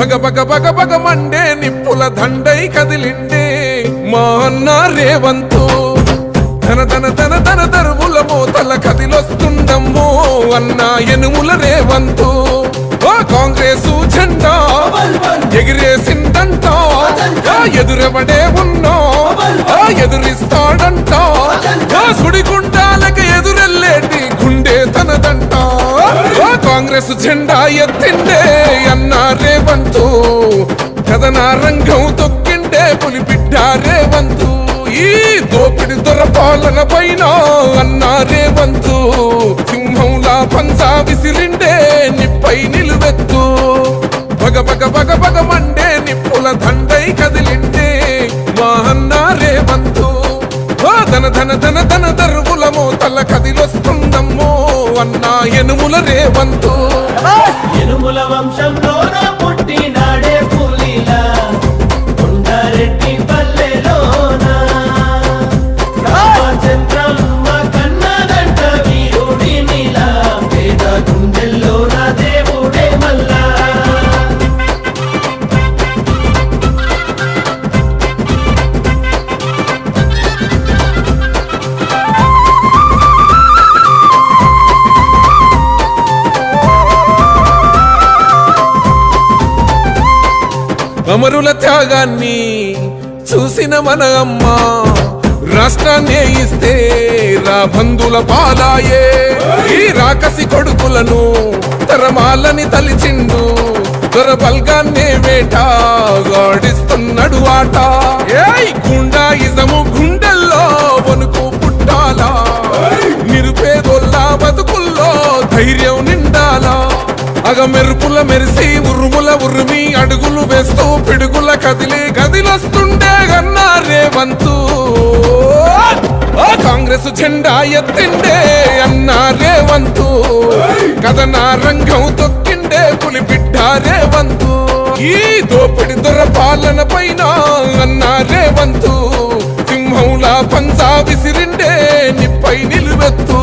బగ Monday నిప్పుల దండై కదిలిండే మా అన్న రేవంతు తన దరువుల మోతల కదిలొస్తుందమ్మో అన్న ఎనుముల రేవంతు కాంగ్రెస్ జెండా ఎగిరేసిందంట ఎదురెవడే ఉన్నా ఎదురిస్తాడంట సుడిగుండాలకి ఎదురెల్లేటి గుండె తనదంట కాంగ్రెస్ జెండా ఎత్తిండే అన్న రేవంతు కథన రంగం తొక్కిండే పులిబిడ్డ రేవంతు ఈ దోపిడి దొరపాలన పైన అన్న రేవంతు సింహంలా పంజా విసిరిండే నిప్పై నిలువెత్తు బగ మండే నిప్పుల దండై కదిలిండే మా అన్న రేవంతు ధన దరువుల మోతల కదిలొస్తుందమ్మో అన్న ఎనుముల రేవంతు ఎనుముల వంశంలో పుట్టినాడే పులిలా కొండారెడ్డి పల్లెలోనా చంద్రమ్మ కన్నదంట వీరుడి నీలా పేద గుండెల్లోన దేవుడే మల్లా అమరుల త్యాగాన్ని చూసిన మన అమ్మ రాష్ట్రాన్ని ఇస్తే రా బంధుల పాలాయే ఈ రాకసి కొడుకులను తరమాలని తలిచిండు దొరబల్గాన్నే వేటాడిస్తున్నాడు ఆట గుండాయిజము గుండెల్లో వణుకు పుట్టాలా నిరుపేదోళ్ళ బతుకుల్లో ధైర్యం నిండాలా మెరుపుల మెరిసి ఉరుముల ఉరిమి అడుగులు వేస్తూ పిడుగుల కదిలి గదిలొస్తుండే గన్నా రేవంతు కాంగ్రెస్ జెండా ఎత్తిండే అన్నా రేవంతు కథన రంగం తొక్కిండే పులిబిడ్డ రేవంతు ఈ దోపిడి దొరపాలన పైన అన్నా రేవంతు సింహంలా పంజా విసిరిండే నిప్పై నిలువెత్తు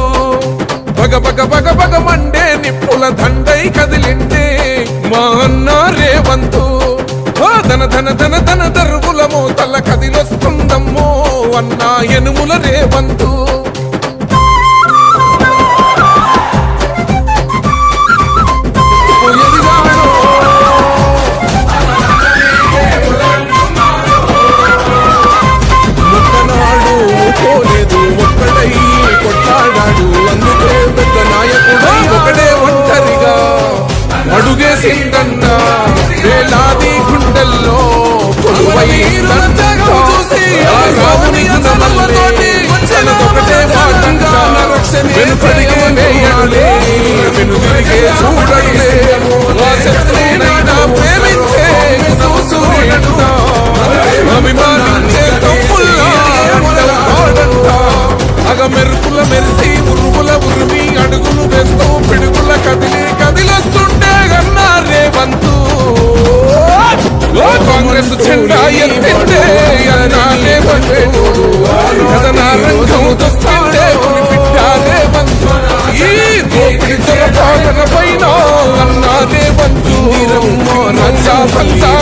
బగ మండే నిప్పుల దండై కదిలిండే మా అన్న రేవంతు ధన దరువుల మోతల కదిలొస్తుందమ్మో అన్న ఎనుముల రేవంతు ముక్కనాడు పోలేదు ఒక్కడై కొట్లాడాడు అందుకే పెద్ద నాయకుడు ఒకడే ఒంటరిగా అడుగేసిందన్నా వేలాది గుండెల్లో కొలువై తనదొకటే మాటంట వెనుకడిగే వేయడులే వెనుదిరిగే చూడడులే శత్రువునైనా ప్రేమించే సూర్యుడంట అభిమానించే తమ్ముల్లా మెరుపుల మెరిసి ఉరుముల ఉరిమి అడుగులు వేస్తూ పిడుగుల కదిలొస్తుండే గన్నా రేవంతు కాంగ్రెస్ జెండా ఎత్తిండే అన్నా రేవంతు కథన రంగం తొక్కిండే పులిబిడ్డ రేవంతు ఈ దోపిడి దొరపాలన పైన అన్నా రేవంతు పంజా